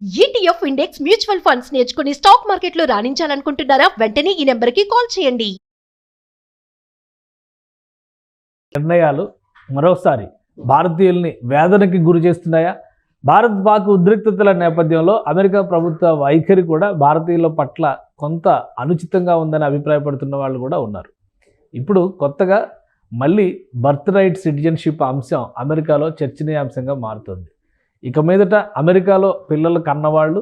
ETF index mutual funds నేర్చుకుని stock మార్కెట్లో రాణించాలనుకుంటున్నారా? వెంటనే ఈ నెంబర్కి కాల్ చేయండి. నిర్ణయాలు మరోసారి భారతీయుల్ని వేదనకి గురి చేస్తున్నాయా? భారత్ పాక్ ఉద్రిక్తతల నేపథ్యంలో అమెరికా ప్రభుత్వ వైఖరి కూడా భారతీయుల పట్ల కొంత అనుచితంగా ఉందని అభిప్రాయపడుతున్న వాళ్ళు కూడా ఉన్నారు. ఇప్పుడు కొత్తగా మళ్ళీ బర్త్ రైట్ సిటిజన్షిప్ అంశం అమెరికాలో చర్చనీయాంశంగా మారుతుంది. ఇక మీదట అమెరికాలో పిల్లలు కన్నవాళ్ళు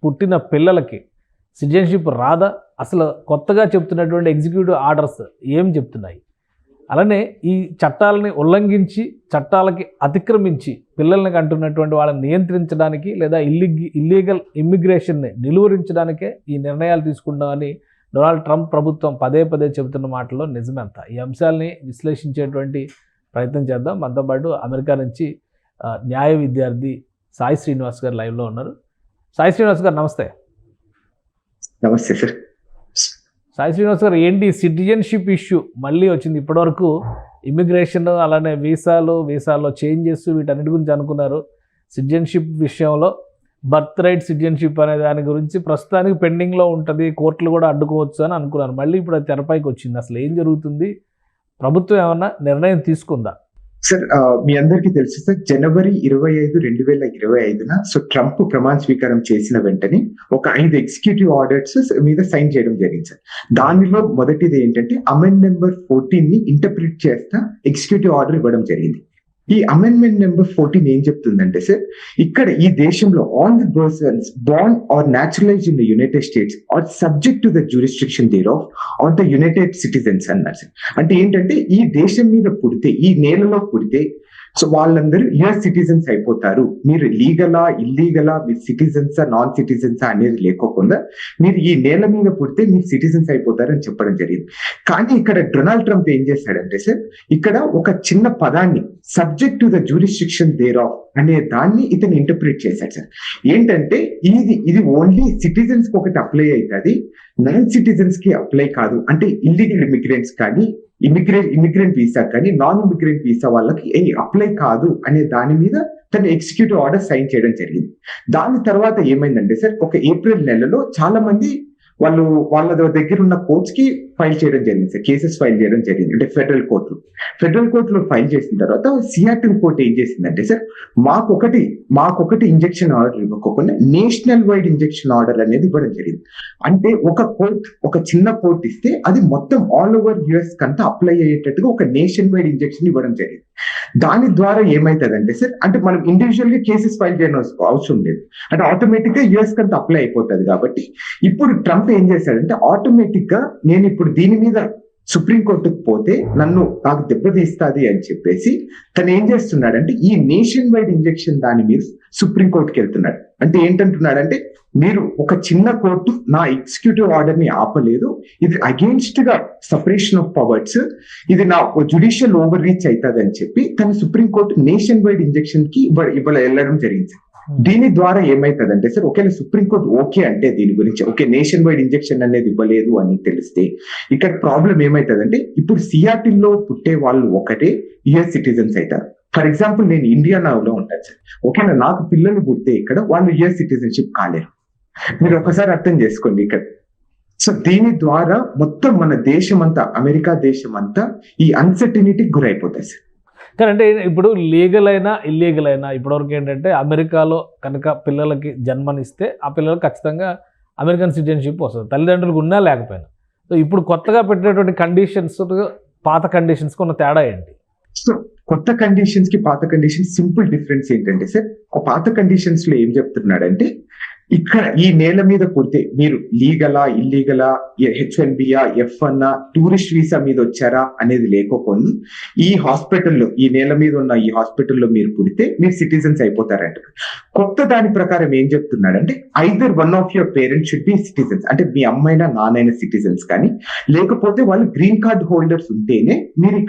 పుట్టిన పిల్లలకి సిటిజన్షిప్ రాదా? అసలు కొత్తగా చెప్తున్నటువంటి ఎగ్జిక్యూటివ్ ఆర్డర్స్ ఏం చెప్తున్నాయి? అలానే ఈ చట్టాలని ఉల్లంఘించి చట్టాలకి అతిక్రమించి పిల్లల్ని కంటున్నటువంటి వాళ్ళని నియంత్రించడానికి లేదా ఇల్లీగల్ ఇమ్మిగ్రేషన్ని నిలువరించడానికే ఈ నిర్ణయాలు తీసుకుంటామని డొనాల్డ్ ట్రంప్ ప్రభుత్వం పదే పదే చెబుతున్న మాటల్లో నిజమెంత? ఈ అంశాలని విశ్లేషించేటువంటి ప్రయత్నం చేద్దాం. మనతో పాటు అమెరికా నుంచి న్యాయ విద్యార్థి సాయి శ్రీనివాస్ గారు లైవ్లో ఉన్నారు. సాయి శ్రీనివాస్ గారు నమస్తే. నమస్తే సార్. సాయి శ్రీనివాస్ గారు, ఏంటి సిటిజన్షిప్ ఇష్యూ మళ్ళీ వచ్చింది? ఇప్పటివరకు ఇమిగ్రేషన్ అలానే వీసాలో చేంజెస్ వీటన్నిటి గురించి అనుకున్నారు. సిటిజన్షిప్ విషయంలో బర్త్ రైట్ సిటిజన్షిప్ అనే దాని గురించి ప్రస్తుతానికి పెండింగ్లో ఉంటుంది, కోర్టులు కూడా అడ్డుకోవచ్చు అని అనుకున్నారు. మళ్ళీ ఇప్పుడు అది తెరపైకి వచ్చింది. అసలు ఏం జరుగుతుంది? ప్రభుత్వం ఏమన్నా నిర్ణయం తీసుకుందా? సార్, మీ అందరికీ తెలుసు సార్, జనవరి 25, 2025 సో ట్రంప్ ప్రమాణ స్వీకారం చేసిన వెంటనే ఒక 5 ఎగ్జిక్యూటివ్ ఆర్డర్స్ మీద సైన్ చేయడం జరిగింది సార్. దానిలో మొదటిది ఏంటంటే అమెండ్మెంట్ నెంబర్ 14 ని ఇంటర్ప్రిట్ చేస్తా ఎగ్జిక్యూటివ్ ఆర్డర్ ఇవ్వడం జరిగింది. ఈ అమెండ్మెంట్ నెంబర్ 14 ఏం చెప్తుందంటే సార్, ఇక్కడ ఈ దేశంలో all the persons born or naturalized in the United States are subject to the jurisdiction thereof or the United citizens అన్నారు సార్. అంటే ఏంటంటే ఈ దేశం మీద పుడితే, ఈ నేలలో పుడితే సో వాళ్ళందరూ యుఎస్ సిటిజన్స్ అయిపోతారు. మీరు లీగలా ఇల్లీగలా, మీరు సిటిజన్సా నాన్ సిటిజన్సా అనేది లేకోకుండా మీరు ఈ నేల మీద పుడితే మీరు సిటిజన్స్ అయిపోతారు అని చెప్పడం జరిగింది. కానీ ఇక్కడ డొనాల్డ్ ట్రంప్ ఏం చేశాడంటే సార్, ఇక్కడ ఒక చిన్న పదాన్ని subject to the jurisdiction thereof అనే దాన్ని ఇతను ఇంటర్ప్రిట్ చేశాడు సార్. ఏంటంటే ఇది ఓన్లీ సిటిజన్స్ కి ఒకటి అప్లై అవుతుంది, నాన్ సిటిజన్స్ కి అప్లై కాదు. అంటే ఇల్లీగల్ ఇమిగ్రెంట్స్ కానీ ఇమిగ్రెంట్ వీసా కానీ నాన్ ఇమిగ్రెంట్ వీసా వాళ్ళకి అప్లై కాదు అనే దాని మీద తన ఎగ్జిక్యూటివ్ ఆర్డర్ సైన్ చేయడం జరిగింది. దాని తర్వాత ఏమైందంటే సార్, ఒక ఏప్రిల్ నెలలో చాలా మంది వాళ్ళ దగ్గర ఉన్న కోర్ట్స్ కి ఫైల్ చేయడం జరిగింది సార్, కేసెస్ ఫైల్ చేయడం జరిగింది. అంటే ఫెడరల్ కోర్టులో ఫైల్ చేసిన తర్వాత సియాటిల్ కోర్ట్ ఏం చేసిందంటే సార్, మాకొకటి ఇంజెక్షన్ ఆర్డర్ ఇవ్వకుండా నేషనల్ వైడ్ ఇంజెక్షన్ ఆర్డర్ అనేది ఇవ్వడం జరిగింది. అంటే ఒక చిన్న కోర్ట్ ఇస్తే అది మొత్తం ఆల్ ఓవర్ యుఎస్ కంతా అప్లై అయ్యేటట్టుగా ఒక నేషన్ వైడ్ ఇంజెక్షన్ ఇవ్వడం జరిగింది. దాని ద్వారా ఏమైతుందంటే సార్, అంటే మనం ఇండివిజువల్ గా కేసెస్ ఫైల్ చేయడం అవసరం లేదు, అంటే ఆటోమేటిక్ గా యుఎస్ కంతా అప్లై అయిపోతుంది. కాబట్టి ఇప్పుడు ట్రంప్ ఏం చేశాడంటే, ఆటోమేటిక్ గా నేను ఇప్పుడు దీని మీద సుప్రీంకోర్టుకు పోతే నాకు దెబ్బతీస్తుంది అని చెప్పేసి తను ఏం చేస్తున్నాడంటే ఈ నేషన్ వైడ్ ఇంజెక్షన్ దాని మీద సుప్రీంకోర్టుకి వెళ్తున్నాడు. అంటే ఏంటంటున్నాడంటే, మీరు ఒక చిన్న కోర్టు నా ఎగ్జిక్యూటివ్ ఆర్డర్ ని ఆపలేదు, ఇది అగేన్స్ట్ గా సపరేషన్ ఆఫ్ పవర్స్, ఇది నా జ్యుడిషియల్ ఓవర్ రీచ్ అవుతుంది అని చెప్పి తన సుప్రీంకోర్టు నేషన్ వైడ్ ఇంజెక్షన్ కి వెళ్ళడం జరిగింది. దీని ద్వారా ఏమైతుందంటే సార్, ఒకవేళ సుప్రీంకోర్టు ఓకే అంటే దీని గురించి ఓకే నేషన్ వైడ్ ఇంజెక్షన్ అనేది ఇవ్వలేదు అని తెలిస్తే ఇక్కడ ప్రాబ్లం ఏమైతుందంటే, ఇప్పుడు సియాటిల్లో పుట్టే వాళ్ళు ఒకటే యుఎస్ సిటిజన్స్ అవుతారు. ఫర్ ఎగ్జాంపుల్ నేను ఇండియానాలో ఉంటాను సార్, ఓకేనా, నాకు పిల్లలు పుట్టే ఇక్కడ వాళ్ళు యుఎస్ సిటిజన్షిప్ కాలేరు. మీరు ఒకసారి అర్థం చేసుకోండి ఇక్కడ. సో దీని ద్వారా మొత్తం మన దేశం అంతా, అమెరికా దేశం అంతా ఈ అన్సర్టనిటీకి గురైపోతాయి సార్. కానీ అంటే ఇప్పుడు లీగల్ అయినా ఇల్లీగల్ అయినా ఇప్పటివరకు ఏంటంటే అమెరికాలో కనుక పిల్లలకి జన్మనిస్తే ఆ పిల్లలకు ఖచ్చితంగా అమెరికన్ సిటిజన్షిప్ వస్తుంది, తల్లిదండ్రులకు ఉన్నా లేకపోయినా. సో ఇప్పుడు కొత్తగా పెట్టినటువంటి కండిషన్స్ పాత కండిషన్స్కి ఉన్న తేడా ఏంటి? సో కొత్త కండిషన్స్ కి పాత కండిషన్స్ సింపుల్ డిఫరెన్స్ ఏంటంటే సార్, పాత కండిషన్స్ లో ఏం చెప్తున్నాడంటే, ఇక్కడ ఈ నేల మీద పుడితే మీరు లీగలా ఇల్లీగలా, H1Bయా F1 టూరిస్ట్ వీసా మీద వచ్చారా అనేది లేకపోతే ఈ హాస్పిటల్లో, ఈ నేల మీద ఉన్న ఈ హాస్పిటల్లో మీరు పుడితే మీరు సిటిజన్స్ అయిపోతారంట. కొత్త దాని ప్రకారం ఏం చెప్తున్నాడంటే, either one of your parents should be citizens, అంటే మీ అమ్మైనా నాన్నైనా సిటిజన్స్ కానీ, లేకపోతే వాళ్ళు గ్రీన్ కార్డ్ హోల్డర్స్ ఉంటేనే మీరు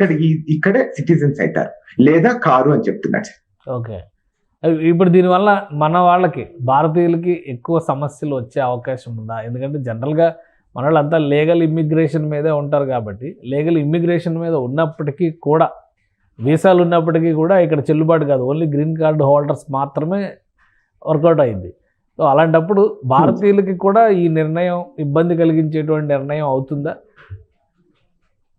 ఇక్కడ సిటిజన్స్ అవుతారు, లేదా కారు అని చెప్తున్నాడు. ఓకే, ఇప్పుడు దీనివల్ల మన వాళ్ళకి భారతీయులకి ఎక్కువ సమస్యలు వచ్చే అవకాశం ఉందా? ఎందుకంటే జనరల్గా మన వాళ్ళంతా లీగల్ ఇమ్మిగ్రేషన్ మీదే ఉంటారు కాబట్టి, లీగల్ ఇమ్మిగ్రేషన్ మీద ఉన్నప్పటికీ కూడా, వీసాలు ఉన్నప్పటికీ కూడా ఇక్కడ చెల్లుబాటు కాదు, ఓన్లీ గ్రీన్ కార్డు హోల్డర్స్ మాత్రమే వర్కౌట్ అయింది. సో అలాంటప్పుడు భారతీయులకి కూడా ఈ నిర్ణయం ఇబ్బంది కలిగించేటువంటి నిర్ణయం అవుతుందా?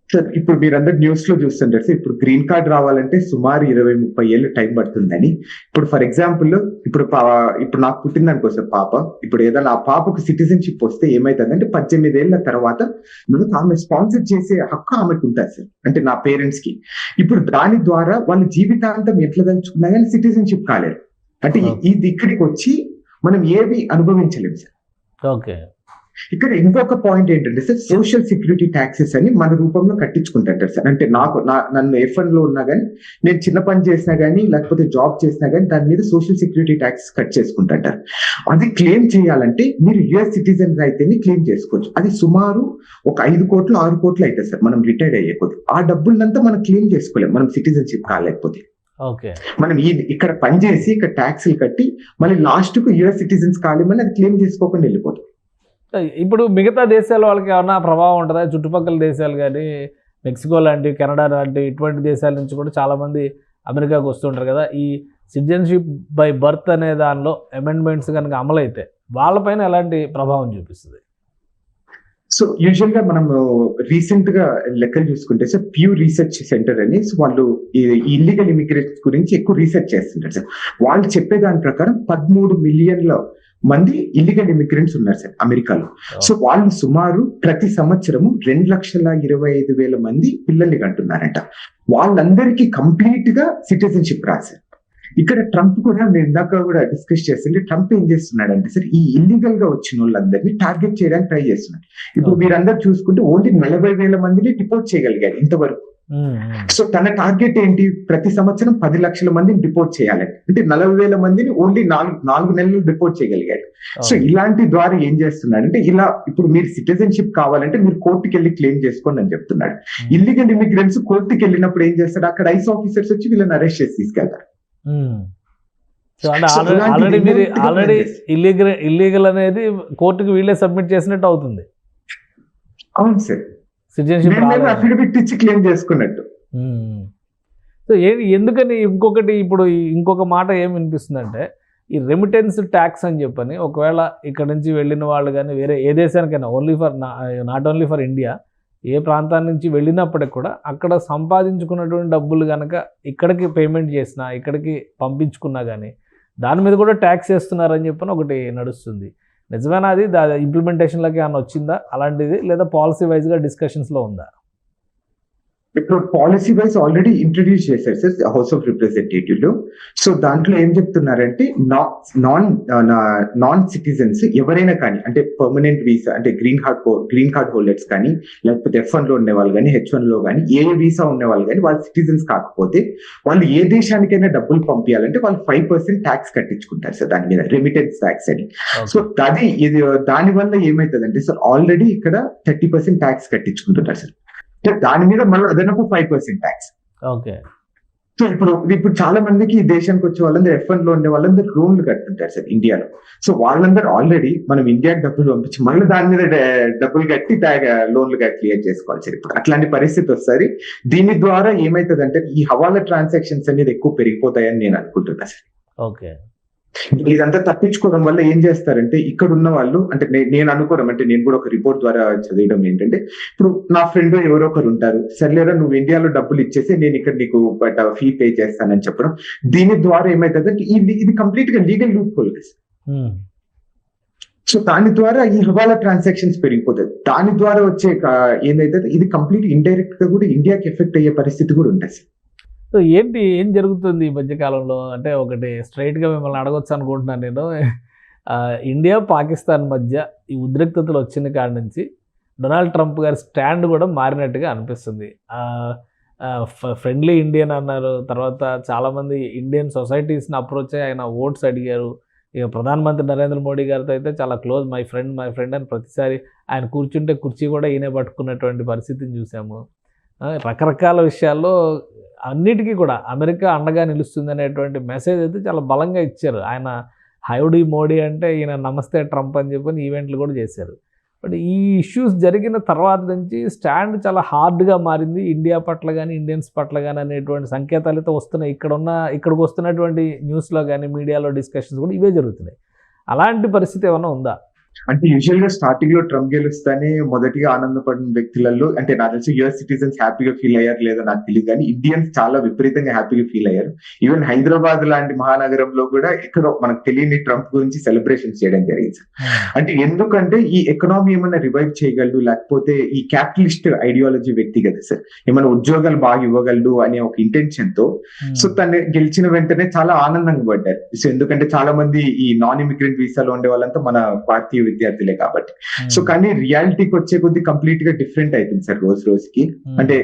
సార్ ఇప్పుడు మీరందరు న్యూస్ లో చూస్తుంటారు సార్, ఇప్పుడు గ్రీన్ కార్డ్ రావాలంటే సుమారు 20-30 ఏళ్ళు టైం పడుతుందని. ఇప్పుడు ఫర్ ఎగ్జాంపుల్ ఇప్పుడు నాకు పుట్టింది అనుకో సార్ పాప, ఇప్పుడు ఏదైనా ఆ పాపకు సిటిజన్షిప్ వస్తే ఏమైతుందంటే 18 ఏళ్ల తర్వాత మనకు ఆమె స్పాన్సర్ చేసే హక్కు ఆమెకు ఉంటుంది సార్, అంటే నా పేరెంట్స్ కి. ఇప్పుడు దాని ద్వారా వాళ్ళ జీవితాంతం ఎట్లా తలుచుకున్నా కానీ సిటిజన్షిప్ కాలేరు. అంటే ఇది ఇక్కడికి వచ్చి మనం ఏవి అనుభవించలేము సార్. ఓకే. ఇక్కడ ఇంకొక పాయింట్ ఏంటంటే సార్, సోషల్ సెక్యూరిటీ ట్యాక్సెస్ అని మన రూపంలో కట్టించుకుంటారు సార్. అంటే నన్ను F1 లో ఉన్నా కానీ, నేను చిన్న పని చేసినా కానీ, లేకపోతే జాబ్ చేసినా కానీ దాని మీద సోషల్ సెక్యూరిటీ ట్యాక్స్ కట్ చేసుకుంటారు. అది క్లెయిమ్ చేయాలంటే మీరు US సిటిజన్ అయితేనే క్లెయిమ్ చేసుకోవచ్చు. అది సుమారు ఒక 5 కోట్లు 6 కోట్లు అయితే సార్ మనం రిటైర్డ్ అయ్యే కొద్ది. ఆ డబ్బులంతా మనం క్లెయిమ్ చేసుకోలేము మనం సిటిజన్షిప్ కాలేకపోతే. ఓకే. మనం ఇక్కడ పనిచేసి ఇక్కడ ట్యాక్స్లు కట్టి మళ్ళీ లాస్ట్ కు US సిటిజన్స్ కాలేమని అది క్లెయిమ్ చేసుకోకుండా వెళ్ళిపోతుంది. ఇప్పుడు మిగతా దేశాల వాళ్ళకి ఏమన్నా ప్రభావం ఉంటుందా? చుట్టుపక్కల దేశాలు కానీ, మెక్సికో లాంటి, కెనడా లాంటి ఇటువంటి దేశాల నుంచి కూడా చాలామంది అమెరికాకు వస్తుంటారు కదా. ఈ సిటిజన్షిప్ బై బర్త్ అనే దానిలో అమెండ్మెంట్స్ కనుక అమలైతే వాళ్ళపైన ఎలాంటి ప్రభావం చూపిస్తుంది? సో యూజువల్ గా మనం రీసెంట్ గా లెక్కలు చూసుకుంటే సార్, ప్యూ రీసెర్చ్ సెంటర్ అని వాళ్ళు ఇల్లీగల్ ఇమిగ్రేట్స్ గురించి ఎక్కువ రీసెర్చ్ చేస్తుంటారు సార్. వాళ్ళు చెప్పే దాని ప్రకారం 13 మిలియన్ల మంది ఇల్లీగల్ ఇమిగ్రెంట్స్ ఉన్నారు సార్ అమెరికాలో. సో వాళ్ళు సుమారు ప్రతి సంవత్సరము 2,25,000 మంది పిల్లల్ని కంటున్నారంట. వాళ్ళందరికీ కంప్లీట్ గా సిటిజన్షిప్ రాశారు. ఇక్కడ ట్రంప్ కూడా, నేను ఇందాక కూడా డిస్కస్ చేస్తుంటే, ట్రంప్ ఏం చేస్తున్నాడంటే సార్, ఈ ఇల్లీగల్ గా వచ్చిన వాళ్ళందరినీ టార్గెట్ చేయడానికి ట్రై చేస్తున్నాడు. ఇప్పుడు మీరందరూ చూసుకుంటే ఓన్లీ 40,000 మందిని డిపోర్ట్ చేయగలిగారు ఇంతవరకు. సో తన టార్గెట్ ఏంటి? ప్రతి సంవత్సరం 10 లక్షల మందిని డిపోర్ట్ చేయాలని. అంటే 40,000 మందిని ఓన్లీ 4 నెలలు డిపోర్ట్ చేయగలిగాడు. సో ఇలాంటి ద్వారా ఏం చేస్తున్నాడు అంటే, ఇలా ఇప్పుడు మీరు సిటిజన్షిప్ కావాలంటే మీరు కోర్టుకి వెళ్ళి క్లెయిమ్ చేసుకోండి అని చెప్తున్నాడు. ఇల్లీగల్ ఇమిగ్రెంట్స్ కోర్టుకి వెళ్ళినప్పుడు ఏం చేస్తాడు, అక్కడ ఐస్ ఆఫీసర్స్ వచ్చి వీళ్ళని అరెస్ట్ చేసి తీసుకెళ్తారు. ఆల్రెడీ ఇల్లీగల్ అనేది కోర్టుకి వీళ్ళే సబ్మిట్ చేసినట్టు అవుతుంది. అవును సార్, సిటిజన్షిప్ అఫిడవిట్ ఇచ్చి క్లెయిమ్ చేసుకున్నట్టు. సో ఎందుకని ఇప్పుడు ఇంకొక మాట ఏం వినిపిస్తుందంటే, ఈ రెమిటెన్స్ ట్యాక్స్ అని చెప్పని, ఒకవేళ ఇక్కడ నుంచి వెళ్ళిన వాళ్ళు కానీ వేరే ఏ దేశానికైనా, నాట్ ఓన్లీ ఫర్ ఇండియా, ఏ ప్రాంతాల నుంచి వెళ్ళినప్పటికి కూడా అక్కడ సంపాదించుకున్నటువంటి డబ్బులు కనుక ఇక్కడికి పేమెంట్ చేసినా, ఇక్కడికి పంపించుకున్నా కానీ దాని మీద కూడా ట్యాక్స్ వేస్తున్నారని చెప్పని ఒకటి నడుస్తుంది. నిజమేనా? అది ఇంప్లిమెంటేషన్లోకి ఏమైనా వచ్చిందా అలాంటిది, లేదా పాలసీ వైజ్గా డిస్కషన్స్లో ఉందా? ఇప్పుడు పాలసీ వైజ్ ఆల్రెడీ ఇంట్రడ్యూస్ చేశారు సార్ హౌస్ ఆఫ్ రిప్రజెంటేటివ్ లో. సో దాంట్లో ఏం చెప్తున్నారంటే, నాన్ సిటిజన్స్ ఎవరైనా కానీ, అంటే పర్మనెంట్ వీసా, అంటే గ్రీన్ కార్డ్ హోల్డర్స్ కానీ, లేకపోతే F1 లో ఉండే వాళ్ళు కానీ, H1 లో కానీ, ఏ వీసా ఉండే వాళ్ళు కానీ, వాళ్ళు సిటిజన్స్ కాకపోతే వాళ్ళు ఏ దేశానికైనా డబ్బులు పంపించాలంటే వాళ్ళు 5% ట్యాక్స్ కట్టించుకుంటారు సార్ దాని మీద, రెమిటెన్స్ ట్యాక్స్ అని. సో దాని వల్ల ఏమైతుందంటే సార్, ఆల్రెడీ ఇక్కడ 30% ట్యాక్స్ కట్టించుకుంటున్నారు సార్. దాని మీద మళ్ళీ అదనపు 5% ట్యాక్స్. ఓకే. సో ఇప్పుడు చాలా మందికి ఈ దేశానికి వచ్చే వాళ్ళందరూ F1 లో ఉండే వాళ్ళందరూ లోన్లు కట్టుంటారు సార్ ఇండియాలో. సో వాళ్ళందరూ ఆల్రెడీ మనం ఇండియాకి డబ్బులు పంపించి మళ్ళీ దాని మీద డబ్బులు కట్టి లోన్లుగా క్లియర్ చేసుకోవాలి సార్. ఇప్పుడు అట్లాంటి పరిస్థితి వస్తుంది. దీని ద్వారా ఏమైతుందంటే, ఈ హవాలా ట్రాన్సాక్షన్స్ అనేది ఎక్కువ పెరిగిపోతాయని నేను అనుకుంటున్నా సార్. ఓకే. ఇదంతా తప్పించుకోవడం వల్ల ఏం చేస్తారంటే, ఇక్కడ ఉన్న వాళ్ళు, అంటే నేను అనుకోవడం, అంటే నేను కూడా ఒక రిపోర్ట్ ద్వారా చదివడం ఏంటంటే, ఇప్పుడు నా ఫ్రెండ్ ఎవరో ఒకరు ఉంటారు, సర్లేరా నువ్వు ఇండియాలో డబ్బులు ఇచ్చేసి నేను ఇక్కడ నీకు ఫీ పే చేస్తానని చెప్పడం. దీని ద్వారా ఏమైతుందంటే, ఇది కంప్లీట్ గా లీగల్ లూప్ హోల్. సో దాని ద్వారా ఈ హవాలా ట్రాన్సాక్షన్స్ పెరిగిపోతుంది. దాని ద్వారా వచ్చే ఏదైతే ఇది కంప్లీట్ ఇండైరెక్ట్ గా కూడా ఇండియాకి ఎఫెక్ట్ అయ్యే పరిస్థితి కూడా ఉంటుంది. సో ఏం జరుగుతుంది ఈ మధ్యకాలంలో? అంటే ఒకటి స్ట్రైట్గా మిమ్మల్ని అడగొచ్చు అనుకుంటున్నాను నేను. ఇండియా పాకిస్తాన్ మధ్య ఈ ఉద్రిక్తతలు వచ్చిన కాడి నుంచి డొనాల్డ్ ట్రంప్ గారి స్టాండ్ కూడా మారినట్టుగా అనిపిస్తుంది. ఫ్రెండ్లీ ఇండియన్ అన్నారు, తర్వాత చాలామంది ఇండియన్ సొసైటీస్ని అప్రోచ్ అయ్యి ఆయన ఓట్స్ అడిగారు. ఇక ప్రధానమంత్రి నరేంద్ర మోడీ గారితో అయితే చాలా క్లోజ్, మై ఫ్రెండ్ అని ప్రతిసారి ఆయన కూర్చుంటే కుర్చీ కూడా ఈయనే పట్టుకున్నటువంటి పరిస్థితిని చూసాము. రకరకాల విషయాల్లో అన్నిటికీ కూడా అమెరికా అండగా నిలుస్తుంది అనేటువంటి మెసేజ్ అయితే చాలా బలంగా ఇచ్చారు. ఆయన హౌడీ మోడీ అంటే ఈయన నమస్తే ట్రంప్ అని చెప్పని ఈవెంట్లు కూడా చేశారు. బట్ ఈ ఇష్యూస్ జరిగిన తర్వాత నుంచి స్టాండ్ చాలా హార్డ్గా మారింది ఇండియా పట్ల కానీ, ఇండియన్స్ పట్ల కానీ అనేటువంటి సంకేతాలు అయితే వస్తున్నాయి. ఇక్కడికి వస్తున్నటువంటి న్యూస్లో కానీ, మీడియాలో డిస్కషన్స్ కూడా ఇవే జరుగుతున్నాయి. అలాంటి పరిస్థితి ఏమైనా ఉందా? అంటే యూజువల్ గా స్టార్టింగ్ లో ట్రంప్ గెలుస్తానే మొదటిగా ఆనందపడిన వ్యక్తులలో అంటే నాకు తెలిసి యుఎస్ సిటిజన్స్ హ్యాపీగా ఫీల్ అయ్యారు లేదా నాకు తెలియదు, కానీ ఇండియన్స్ చాలా విపరీతంగా హ్యాపీగా ఫీల్ అయ్యారు. ఈవెన్ హైదరాబాద్ లాంటి మహానగరంలో కూడా ఎక్కడో మనకు తెలియని ట్రంప్ గురించి సెలబ్రేషన్ చేయడం జరిగింది. అంటే ఎందుకంటే ఈ ఎకనామీ ఏమైనా రివైవ్ చేయగలడు, లేకపోతే ఈ క్యాపిటలిస్ట్ ఐడియాలజీ వ్యక్తి కదా సార్, ఏమైనా ఉద్యోగాలు బాగా ఇవ్వగలడు అనే ఒక ఇంటెన్షన్ తో సో తను గెలిచిన వెంటనే చాలా ఆనందంగా పడ్డారు. సో ఎందుకంటే చాలా మంది ఈ నాన్ ఇమిగ్రెంట్ వీసాలో ఉండే వాళ్ళంతా మన భారతీయ విద్యార్థులే కాబట్టి. సో కానీ రియాలిటీకి వచ్చే కొద్ది కంప్లీట్ గా డిఫరెంట్ అయిపోయింది సార్ రోజు రోజుకి. అంటే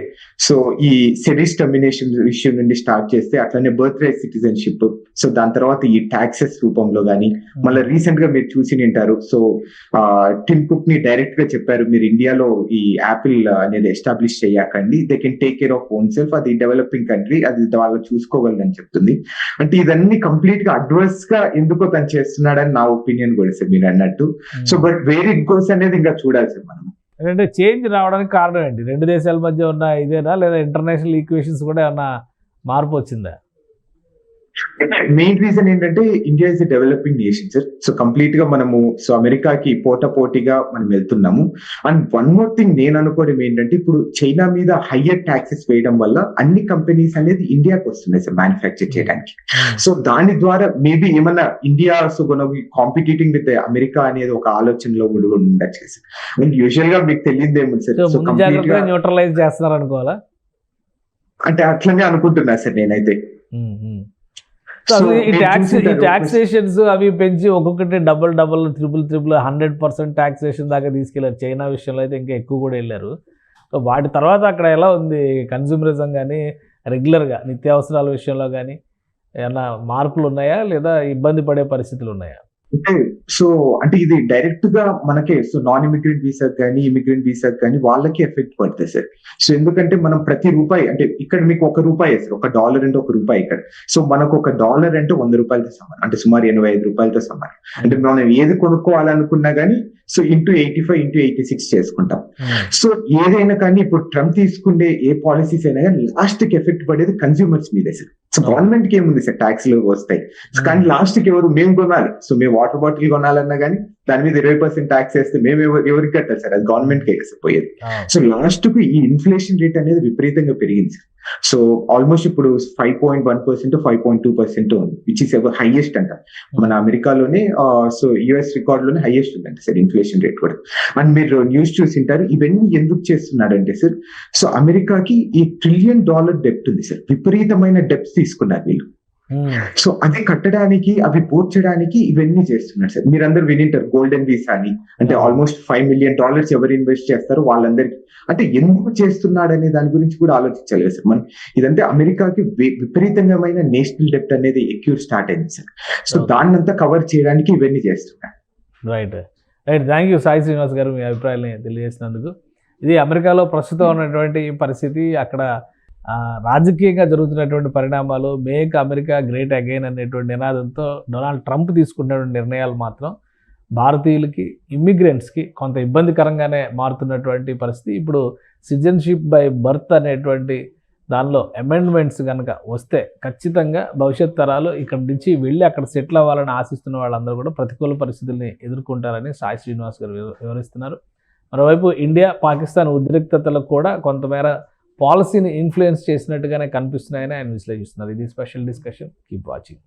సో ఈ సెరీస్ టర్మినేషన్ విషయం నుండి స్టార్ట్ చేస్తే అట్లనే బర్త్ రైట్ సిటిజన్షిప్, సో దాని తర్వాత ఈ టాక్సెస్ రూపంలో గానీ, మళ్ళీ రీసెంట్ గా మీరు చూసి ఉంటారు. సో టిమ్ కుక్ ని డైరెక్ట్ గా చెప్పారు, మీరు ఇండియాలో ఈ యాపిల్ అనేది ఎస్టాబ్లిష్ చేయకండి, they can take care of own self, అది డెవలపింగ్ కంట్రీ, అది వాళ్ళు చూసుకోగలదని చెప్తుంది. అంటే ఇదన్నీ కంప్లీట్ గా అడ్వర్స్ గా ఎందుకో తను చేస్తున్నాడని నా ఒపీనియన్ కూడా సార్ మీరు అన్నట్టు. So but where it goes అనేది ఇంకా చూడాలి సార్ మనం. అంటే చేంజ్ రావడానికి కారణం ఏంటి? రెండు దేశాల మధ్య ఉన్న ఇదేనా, లేదా ఇంటర్నేషనల్ ఈక్వేషన్స్ కూడా ఏమన్నా మార్పు వచ్చిందా? మెయిన్ రీజన్ ఏంటంటే India is a developing nation sir. So complete గా మనము సో అమెరికాకి పోటీగా మనం వెళ్తున్నాము. అండ్ వన్ మోర్ థింగ్ నేను అనుకోవడం ఏంటంటే, ఇప్పుడు చైనా మీద హయ్యర్ ట్యాక్సెస్ వేయడం వల్ల అన్ని కంపెనీస్ అనేది ఇండియాకి వస్తున్నాయి సార్ మ్యానుఫ్యాక్చర్ చేయడానికి. సో దాని ద్వారా మేబీ ఏమన్నా ఇండియా సో కాంపిటీటింగ్ విత్ అమెరికా అనేది ఒక ఆలోచనలో కూడా ఉండొచ్చు సార్. అండ్ యూజువల్ గా మీకు తెలియదేమో సార్, సో కంప్లీట్ గా న్యూట్రలైజ్ చేస్తున్నారు అనుకోవాలా? అంటే అట్లనే అనుకుంటున్నా సార్ నేనైతే. ఈ టాక్సేషన్స్ అవి పెంచి ఒక్కొక్కటి డబుల్ ట్రిపుల్ 100% టాక్సేషన్ దాకా తీసుకెళ్లారు. చైనా విషయంలో అయితే ఇంకా ఎక్కువ కూడా వెళ్ళారు. సో వాటి తర్వాత అక్కడ ఎలా ఉంది కన్జ్యూమరిజం కానీ, రెగ్యులర్గా నిత్యావసరాల విషయంలో కానీ ఏమన్నా మార్పులు ఉన్నాయా, లేదా ఇబ్బంది పడే పరిస్థితులు ఉన్నాయా? అంటే సో అంటే ఇది డైరెక్ట్ గా మనకే సో నాన్ ఇమిగ్రెంట్ వీసా కానీ ఇమిగ్రెంట్ వీసా కానీ వాళ్ళకి ఎఫెక్ట్ పడుతుంది సార్. సో ఎందుకంటే మనం ప్రతి రూపాయి అంటే ఇక్కడ మీకు $1 సార్, $1 అంటే $1 ఇక్కడ. సో మనకు $1 అంటే $100 సమానం, అంటే సుమారు $85 సమానం. అంటే మనం ఏది కొనుక్కోవాలనుకున్నా కానీ సో ఇంటూ 85 ఇంటూ 86 చేసుకుంటాం. సో ఏదైనా కానీ ఇప్పుడు ట్రంప్ తీసుకునే ఏ పాలసీస్ అయినా కానీ లాస్ట్ కి ఎఫెక్ట్ పడేది కన్స్యూమర్స్ మీదే సార్. సో గవర్నమెంట్ కి ఏముంది సార్, ట్యాక్స్ లో వస్తాయి కానీ లాస్ట్ కి ఎవరు మేము కొనాలి. సో మేము వాటర్ బాటిల్ కొనాలన్నా కానీ దాని మీద 20% ట్యాక్స్ వేస్తే మేము ఎవరికి కట్టాలి సార్, అది గవర్నమెంట్ కి పోయేది. సో లాస్ట్ కు ఈ ఇన్ఫ్లేషన్ రేట్ అనేది విపరీతంగా పెరిగింది సార్. సో ఆల్మోస్ట్ ఇప్పుడు 5.1% 5.2% ఉంది, విచ్ ఇస్ ఎవర్ హైయెస్ట్ అంట మన అమెరికాలోనే. సో యుఎస్ రికార్డ్ లోనే హైయెస్ట్ ఉందంట సార్ ఇన్ఫ్లేషన్ రేట్ కూడా. అండ్ మీరు న్యూస్ చూసింటారు, ఇవన్నీ ఎందుకు చేస్తున్నాడంటే సార్, సో అమెరికాకి ఈ $1 ట్రిలియన్ డెప్ట్ ఉంది సార్, విపరీతమైన డెప్ట్స్ తీసుకున్నారు వీళ్ళు. సో అది కట్టడానికి అవి పూడ్చడానికి ఇవన్నీ చేస్తున్నారు సార్. మీరందరూ వినింటారు గోల్డెన్ వీసా అని, అంటే ఆల్మోస్ట్ $5 మిలియన్ ఎవరు ఇన్వెస్ట్ చేస్తారు వాళ్ళందరికీ. అంటే ఎందుకు చేస్తున్నాడు అనే దాని గురించి కూడా ఆలోచించాలి కదా సార్ మనం. ఇదంటే అమెరికాకి విపరీతమైన నేషనల్ డెప్ట్ అనేది ఎక్కువ స్టార్ట్ అయింది సార్. సో దాన్నంతా కవర్ చేయడానికి ఇవన్నీ చేస్తున్నారు. Right. Thank you Sai Srinivas గారు, మీ అభిప్రాయాన్ని తెలియజేసినందుకు. ఇది అమెరికాలో ప్రస్తుతం ఉన్నటువంటి పరిస్థితి, అక్కడ రాజకీయంగా జరుగుతున్నటువంటి పరిణామాలు, మేక్ అమెరికా గ్రేట్ అగైన్ అనేటువంటి నినాదంతో డొనాల్డ్ ట్రంప్ తీసుకున్నటువంటి నిర్ణయాలు మాత్రం భారతీయులకి, ఇమ్మిగ్రెంట్స్కి కొంత ఇబ్బందికరంగానే మారుతున్నటువంటి పరిస్థితి. ఇప్పుడు సిటిజన్షిప్ బై బర్త్ అనేటువంటి దానిలో అమెండ్మెంట్స్ కనుక వస్తే ఖచ్చితంగా భవిష్యత్ తరాలు ఇక్కడ నుంచి వెళ్ళి అక్కడ సెటిల్ అవ్వాలని ఆశిస్తున్న వాళ్ళందరూ కూడా ప్రతికూల పరిస్థితుల్ని ఎదుర్కొంటారని సాయి శ్రీనివాస్ గారు వివరిస్తున్నారు. మరోవైపు ఇండియా పాకిస్తాన్ ఉద్రిక్తతలకు కూడా కొంతమేర పాలసీని ఇన్ఫ్లుయెన్స్ చేసినట్టుగానే కనిపిస్తున్నాయని ఆయన విశ్లేషిస్తున్నారు. ఇది స్పెషల్ డిస్కషన్. Keep watching.